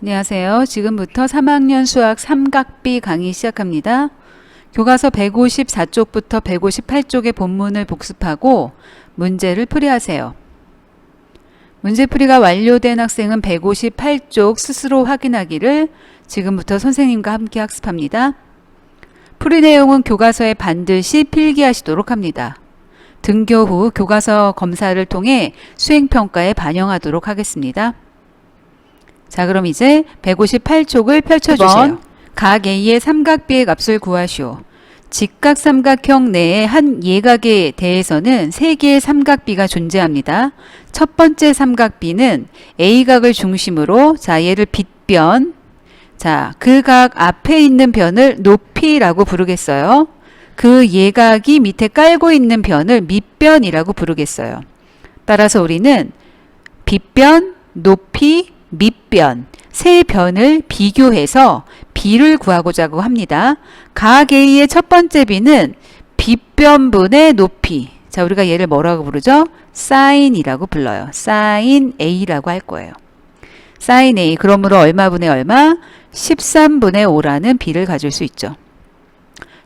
안녕하세요. 지금부터 3학년 수학 삼각비 강의 시작합니다. 교과서 154쪽부터 158쪽의 본문을 복습하고 문제를 풀이하세요. 문제풀이가 완료된 학생은 158쪽 스스로 확인하기를 지금부터 선생님과 함께 학습합니다. 풀이 내용은 교과서에 반드시 필기하시도록 합니다. 등교 후 교과서 검사를 통해 수행평가에 반영하도록 하겠습니다. 자, 그럼 이제 158쪽을 펼쳐주세요. 각 A의 삼각비의 값을 구하시오. 직각삼각형 내에 한 예각에 대해서는 3개의 삼각비가 존재합니다. 첫 번째 삼각비는 A각을 중심으로, 자, 얘를 빗변, 자, 그 각 앞에 있는 변을 높이라고 부르겠어요. 그 예각이 밑에 깔고 있는 변을 밑변이라고 부르겠어요. 따라서 우리는 빗변, 높이, 밑변 세 변을 비교해서 비를 구하고자 합니다. 각 A의 첫 번째 비는 빗변분의 높이. 자, 우리가 얘를 뭐라고 부르죠? 사인이라고 불러요. 사인 A라고 할 거예요. 사인 A. 그러므로 얼마분의 얼마? 13분의 5라는 비를 가질 수 있죠.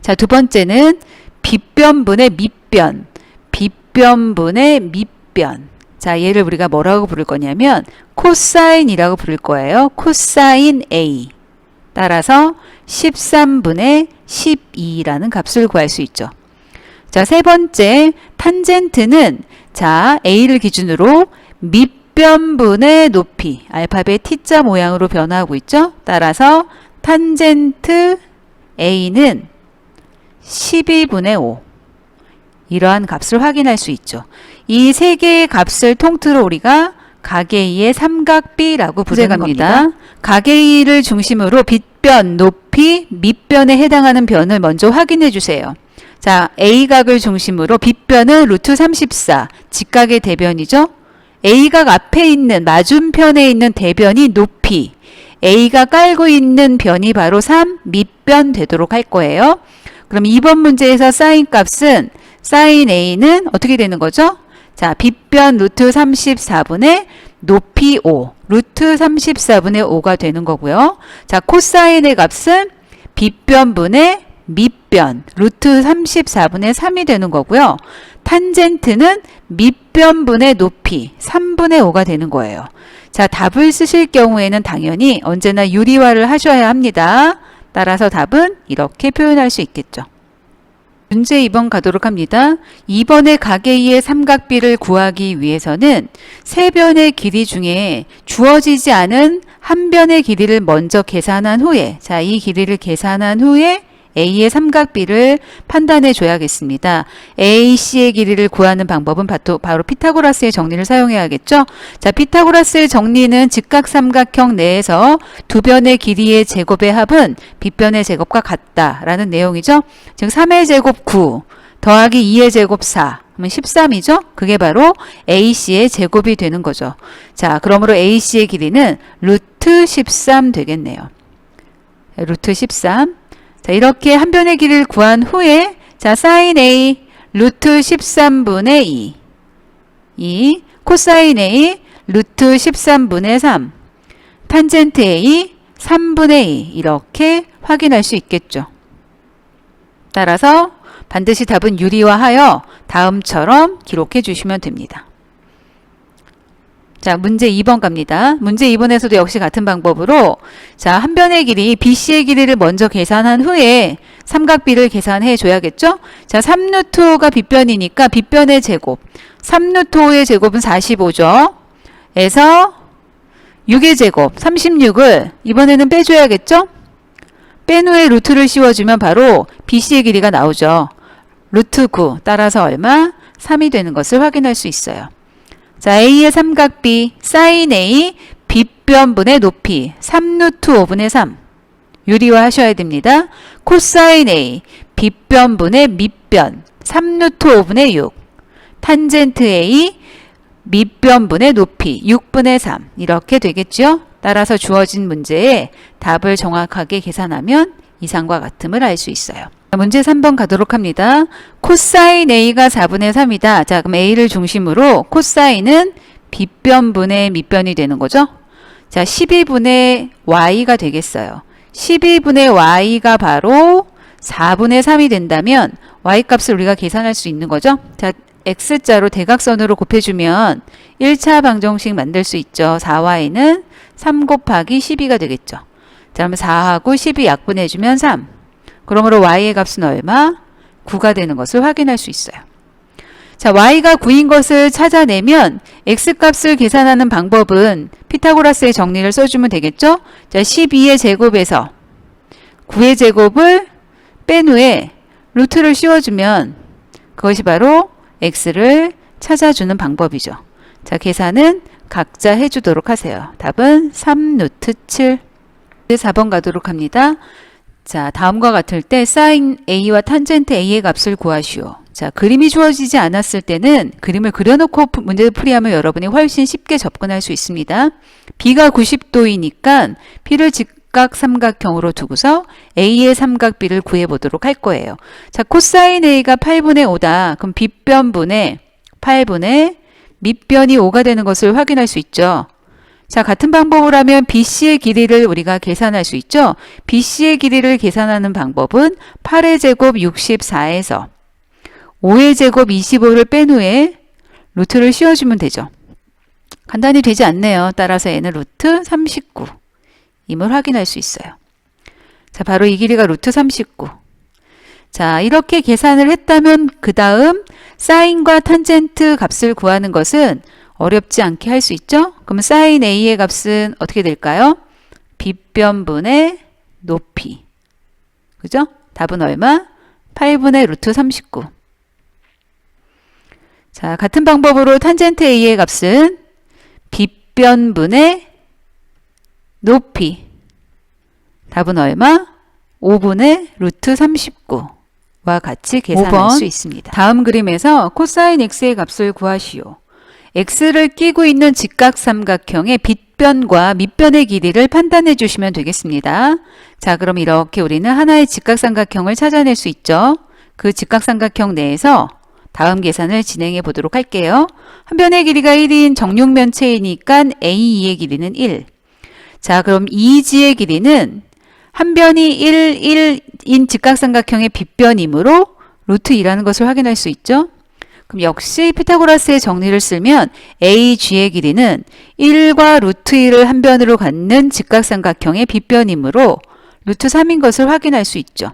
자, 두 번째는 빗변분의 밑변. 빗변분의 밑변. 자, 얘를 우리가 뭐라고 부를 거냐면 코사인이라고 부를 거예요. 코사인 A. 따라서 13분의 12라는 값을 구할 수 있죠. 자, 세 번째 탄젠트는, 자, A를 기준으로 밑변분의 높이, 알파벳 T자 모양으로 변화하고 있죠. 따라서 탄젠트 A는 12분의 5. 이러한 값을 확인할 수 있죠. 이 세 개의 값을 통틀어 우리가 각 A의 삼각비라고 부르는 겁니다. 각 A를 중심으로 빗변, 높이, 밑변에 해당하는 변을 먼저 확인해 주세요. 자, A각을 중심으로 빗변은 루트 34, 직각의 대변이죠. A각 앞에 있는 맞은편에 있는 대변이 높이, A가 깔고 있는 변이 바로 3, 밑변 되도록 할 거예요. 그럼 이번 문제에서 사인 값은 사인 A는 어떻게 되는 거죠? 자, 빗변 루트 34분의 높이 5, 루트 34분의 5가 되는 거고요. 자, 코사인의 값은 빗변분의 밑변, 루트 34분의 3이 되는 거고요. 탄젠트는 밑변분의 높이, 3분의 5가 되는 거예요. 자, 답을 쓰실 경우에는 당연히 언제나 유리화를 하셔야 합니다. 따라서 답은 이렇게 표현할 수 있겠죠. 문제 2번 가도록 합니다. 2번의 각 A의 삼각비를 구하기 위해서는 세 변의 길이 중에 주어지지 않은 한 변의 길이를 먼저 계산한 후에, 자, 이 길이를 계산한 후에 A의 삼각비를 판단해 줘야겠습니다. AC의 길이를 구하는 방법은 바로 피타고라스의 정리를 사용해야겠죠. 자, 피타고라스의 정리는 직각삼각형 내에서 두 변의 길이의 제곱의 합은 빗변의 제곱과 같다라는 내용이죠. 즉 3의 제곱 9 더하기 2의 제곱 4 그러면 13이죠. 그게 바로 AC의 제곱이 되는 거죠. 자, 그러므로 AC의 길이는 루트 13 되겠네요. 루트 13. 자, 이렇게 한 변의 길이를 구한 후에, 자, 사인 A 루트 13분의 2, 코사인 A 루트 13분의 3, 탄젠트 A 3분의 2 이렇게 확인할 수 있겠죠. 따라서 반드시 답은 유리화하여 다음처럼 기록해 주시면 됩니다. 자, 문제 2번 갑니다. 문제 2번에서도 역시 같은 방법으로, 자, 한 변의 길이 BC의 길이를 먼저 계산한 후에 삼각비를 계산해 줘야겠죠? 자, 3루트 5가 빗변이니까 빗변의 제곱. 3루트 5의 제곱은 45죠. 에서 6의 제곱, 36을 이번에는 빼줘야겠죠? 뺀 후에 루트를 씌워주면 바로 BC의 길이가 나오죠. 루트 9, 따라서 얼마? 3이 되는 것을 확인할 수 있어요. 자, A의 삼각비 사인 A 빗변분의 높이 3루트 5분의 3 유리화 하셔야 됩니다. 코사인 A 빗변분의 밑변 3루트 5분의 6 탄젠트 A 밑변분의 높이 6분의 3 이렇게 되겠죠. 따라서 주어진 문제에 답을 정확하게 계산하면 이상과 같음을 알 수 있어요. 문제 3번 가도록 합니다. 코사인 A가 4분의 3이다. 자, 그럼 A를 중심으로 코사인은 빗변분의 밑변이 되는 거죠. 자, 12분의 y가 되겠어요. 12분의 y가 바로 4분의 3이 된다면 y 값을 우리가 계산할 수 있는 거죠. 자, x자로 대각선으로 곱해주면 1차 방정식 만들 수 있죠. 4y는 3 곱하기 12가 되겠죠. 자, 그러면 4하고 12 약분해주면 3. 그러므로 y의 값은 얼마? 9가 되는 것을 확인할 수 있어요. 자, y가 9인 것을 찾아내면 x값을 계산하는 방법은 피타고라스의 정리를 써주면 되겠죠? 자, 12의 제곱에서 9의 제곱을 뺀 후에 루트를 씌워주면 그것이 바로 x를 찾아주는 방법이죠. 자, 계산은 각자 해주도록 하세요. 답은 3 루트 7. 4번 가도록 합니다. 자, 다음과 같을 때 사인 a와 탄젠트 a의 값을 구하시오. 자, 그림이 주어지지 않았을 때는 그림을 그려놓고 문제를 풀이하면 여러분이 훨씬 쉽게 접근할 수 있습니다. b가 90도이니까 b를 직각삼각형으로 두고서 a의 삼각 b를 구해보도록 할 거예요. 자, 코사인 a가 8분의 5다. 그럼 빗변분의 8분의 밑변이 5가 되는 것을 확인할 수 있죠. 자, 같은 방법을 하면 BC의 길이를 우리가 계산할 수 있죠. BC의 길이를 계산하는 방법은 8의 제곱 64에서 5의 제곱 25를 뺀 후에 루트를 씌워주면 되죠. 간단히 되지 않네요. 따라서 얘는 루트 39 임을 확인할 수 있어요. 자, 바로 이 길이가 루트 39. 자, 이렇게 계산을 했다면 그 다음 사인과 탄젠트 값을 구하는 것은 어렵지 않게 할 수 있죠? 그럼 사인 a의 값은 어떻게 될까요? 빗변분의 높이. 그죠? 답은 얼마? 8분의 루트 39. 자, 같은 방법으로 탄젠트 a의 값은 빗변분의 높이. 답은 얼마? 5분의 루트 39와 같이 계산할 5번. 수 있습니다. 다음 그림에서 코사인 x의 값을 구하시오. x를 끼고 있는 직각삼각형의 빗변과 밑변의 길이를 판단해 주시면 되겠습니다. 자, 그럼 이렇게 우리는 하나의 직각삼각형을 찾아낼 수 있죠. 그 직각삼각형 내에서 다음 계산을 진행해 보도록 할게요. 한 변의 길이가 1인 정육면체이니까 A2의 길이는 1. 자, 그럼 EG의 길이는 한 변이 1, 1인 직각삼각형의 빗변이므로 루트 2라는 것을 확인할 수 있죠. 그럼 역시 피타고라스의 정리를 쓰면 AG의 길이는 1과 루트 2를 한 변으로 갖는 직각삼각형의 빗변이므로 루트 3인 것을 확인할 수 있죠.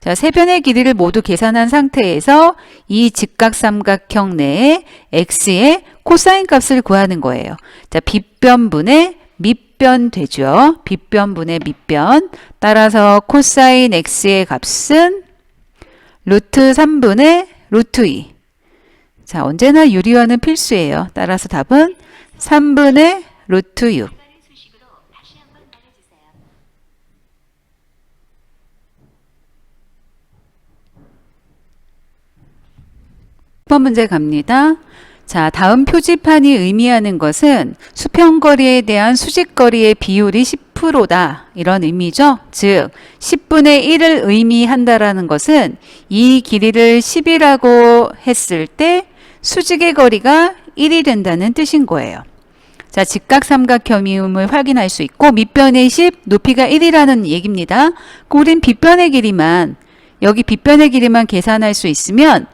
자, 세 변의 길이를 모두 계산한 상태에서 이 직각삼각형 내에 x의 코사인 값을 구하는 거예요. 자, 빗변분의 밑변 되죠. 빗변분의 밑변. 따라서 코사인 x의 값은 루트 3분의 루트 2. 자, 언제나 유리화는 필수예요. 따라서 답은 3분의 루트 6. 10번 문제 갑니다. 자, 다음 표지판이 의미하는 것은 수평거리에 대한 수직거리의 비율이 10%다. 이런 의미죠. 즉, 10분의 1을 의미한다라는 것은 이 길이를 10이라고 했을 때 수직의 거리가 1이 된다는 뜻인 거예요. 자, 직각삼각형임을 확인할 수 있고 밑변의 10, 높이가 1이라는 얘기입니다. 우린 빗변의 길이만, 여기 빗변의 길이만 계산할 수 있으면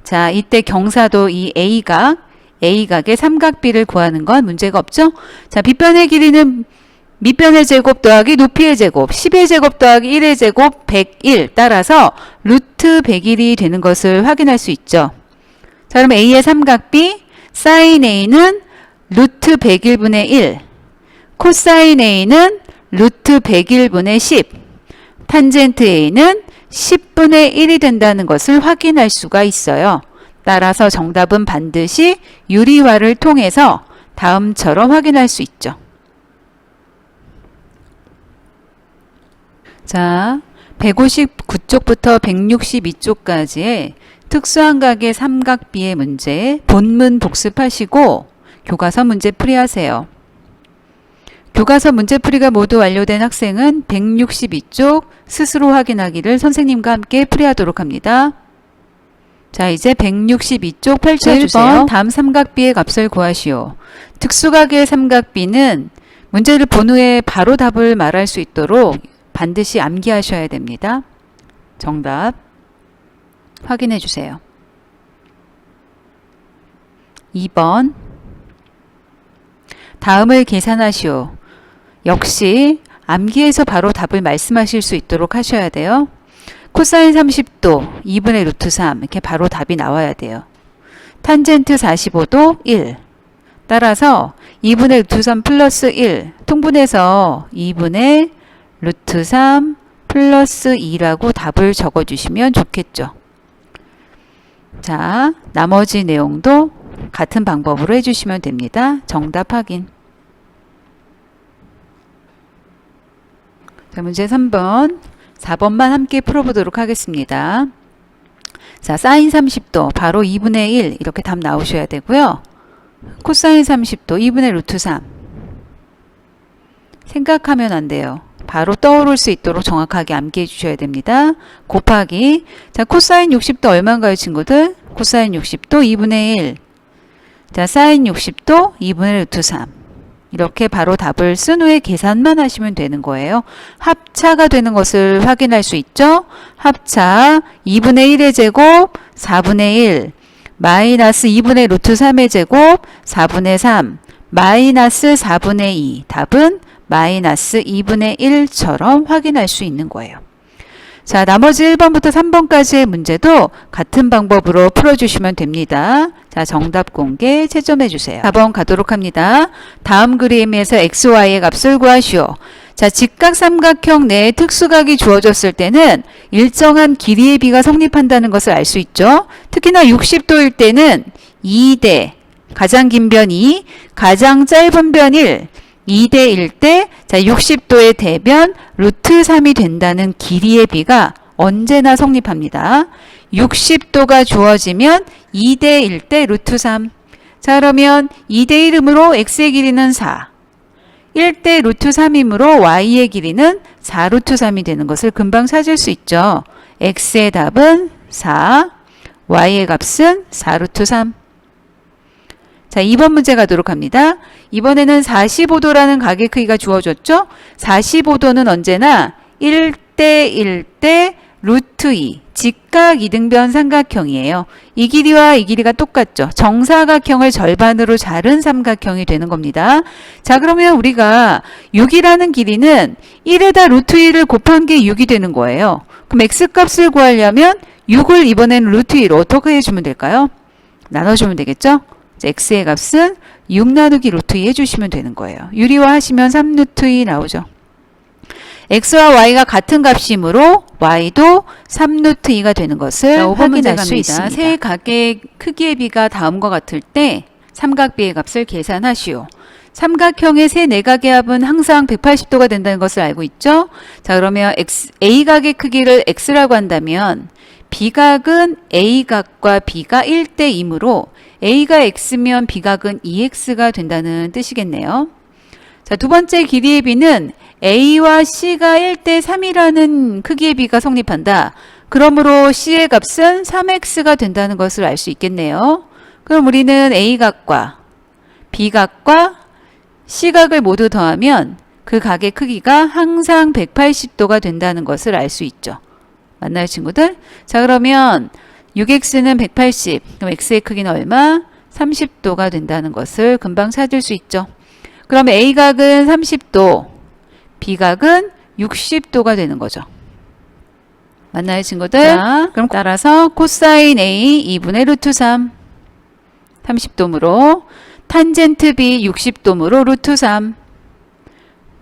자, 이때 경사도 이 A각의 삼각비를 구하는 건 문제가 없죠? 자, 빗변의 길이는 밑변의 제곱 더하기 높이의 제곱, 10의 제곱 더하기 1의 제곱, 101. 따라서 루트 101이 되는 것을 확인할 수 있죠. 자, 그럼 A의 삼각비, 사인 A는 루트 101분의 1, 코사인 A는 루트 101분의 10, 탄젠트 A는 10분의 1이 된다는 것을 확인할 수가 있어요. 따라서 정답은 반드시 유리화를 통해서 다음처럼 확인할 수 있죠. 자, 159쪽부터 162쪽까지의 특수한 각의 삼각비의 문제 본문 복습하시고 교과서 문제 풀이하세요. 교과서 문제풀이가 모두 완료된 학생은 162쪽 스스로 확인하기를 선생님과 함께 풀이하도록 합니다. 자, 이제 162쪽 펼쳐주세요. 1번 다음 삼각비의 값을 구하시오. 특수각의 삼각비는 문제를 본 후에 바로 답을 말할 수 있도록 반드시 암기하셔야 됩니다. 정답 확인해 주세요. 2번 다음을 계산하시오. 역시 암기해서 바로 답을 말씀하실 수 있도록 하셔야 돼요. 코사인 30도 2분의 루트 3 이렇게 바로 답이 나와야 돼요. 탄젠트 45도 1. 따라서 2분의 루트 3 플러스 1 통분해서 2분의 루트 3 플러스 2라고 답을 적어주시면 좋겠죠. 자, 나머지 내용도 같은 방법으로 해주시면 됩니다. 정답 확인. 자, 문제 3번, 4번만 함께 풀어보도록 하겠습니다. 자, 사인 30도 바로 2분의 1 이렇게 답 나오셔야 되고요. 코사인 30도 2분의 루트 3 생각하면 안 돼요. 바로 떠오를 수 있도록 정확하게 암기해 주셔야 됩니다. 곱하기 자 코사인 60도 얼마인가요 친구들? 코사인 60도 2분의 1 자 사인 60도 2분의 루트 3 이렇게 바로 답을 쓴 후에 계산만 하시면 되는 거예요. 합차가 되는 것을 확인할 수 있죠. 합차 2분의 1의 제곱 4분의 1 마이너스 2분의 루트 3의 제곱 4분의 3 마이너스 4분의 2 답은 마이너스 2분의 1처럼 확인할 수 있는 거예요. 자, 나머지 1번부터 3번까지의 문제도 같은 방법으로 풀어주시면 됩니다. 자, 정답 공개 채점해 주세요. 4번 가도록 합니다. 다음 그림에서 XY의 값을 구하시오. 자, 직각삼각형 내에 특수각이 주어졌을 때는 일정한 길이의 비가 성립한다는 것을 알 수 있죠. 특히나 60도일 때는 2대 가장 긴 변 2, 가장 짧은 변 1, 2대1 때 자 60도의 대변 루트 3이 된다는 길이의 비가 언제나 성립합니다. 60도가 주어지면 2대1 때 루트 3. 자 그러면 2대1이므로 x의 길이는 4. 1대 루트 3이므로 y의 길이는 4 루트 3이 되는 것을 금방 찾을 수 있죠. x의 답은 4, y의 값은 4 루트 3. 자, 2번 문제 가도록 합니다. 이번에는 45도라는 각의 크기가 주어졌죠? 45도는 언제나 1대 1대 루트 2 직각 이등변 삼각형이에요. 이 길이와 이 길이가 똑같죠? 정사각형을 절반으로 자른 삼각형이 되는 겁니다. 자, 그러면 우리가 6이라는 길이는 1에다 루트 2를 곱한 게 6이 되는 거예요. 그럼 x값을 구하려면 6을 이번에는 루트 2로 어떻게 해주면 될까요? 나눠주면 되겠죠? x의 값은 6 나누기 루트 2 해주시면 되는 거예요. 유리화 하시면 3 루트 2 나오죠. x와 y가 같은 값이므로 y도 3 루트 2가 되는 것을 확인할 수 있습니다. 세 각의 크기의 비가 다음과 같을 때 삼각비의 값을 계산하시오. 삼각형의 세 내각의 합은 항상 180도가 된다는 것을 알고 있죠. 자 그러면 A각의 크기를 x라고 한다면 B각은 A각과 B가 1대 2이므로 A가 X면 B각은 2X가 된다는 뜻이겠네요. 자, 두 번째 길이의 비는 A와 C가 1대 3이라는 크기의 비가 성립한다. 그러므로 C의 값은 3X가 된다는 것을 알 수 있겠네요. 그럼 우리는 A각과 B각과 C각을 모두 더하면 그 각의 크기가 항상 180도가 된다는 것을 알 수 있죠. 맞나요, 친구들? 자, 그러면 6x는 180, 그럼 x의 크기는 얼마? 30도가 된다는 것을 금방 찾을 수 있죠. 그럼 A각은 30도, B각은 60도가 되는 거죠. 맞나요, 친구들? 자, 그럼 따라서 코사인 A 2분의 루트 3, 30도므로 탄젠트 B 60도므로 루트 3,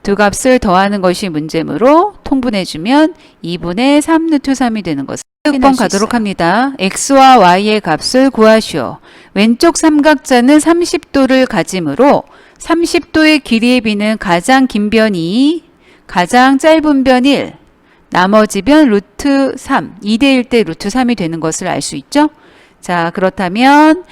두 값을 더하는 것이 문제므로 통분해주면 2분의 3 루트 3이 되는 것을 6번 가도록 합니다. x와 y의 값을 구하시오. 왼쪽 삼각자는 30도를 가지므로 30도의 길이의 비는 가장 긴 변 2, 가장 짧은 변 1, 나머지 변 루트 3, 2대 1대 루트 3이 되는 것을 알 수 있죠. 자 그렇다면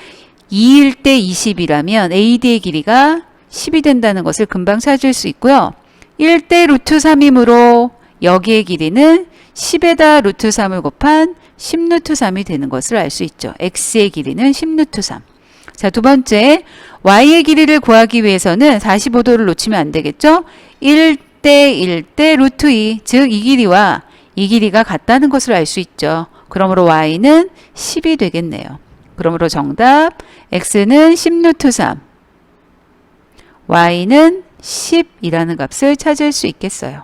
2일 때 20이라면 AD의 길이가 10이 된다는 것을 금방 찾을 수 있고요. 1대 루트 3이므로 여기의 길이는 10에다 루트 3을 곱한 10 루트 3이 되는 것을 알 수 있죠. x의 길이는 10 루트 3. 자, 두 번째, y의 길이를 구하기 위해서는 45도를 놓치면 안 되겠죠? 1대 1대 루트 2, 즉 이 길이와 이 길이가 같다는 것을 알 수 있죠. 그러므로 y는 10이 되겠네요. 그러므로 정답 x는 10루트 3, y는 10이라는 값을 찾을 수 있겠어요.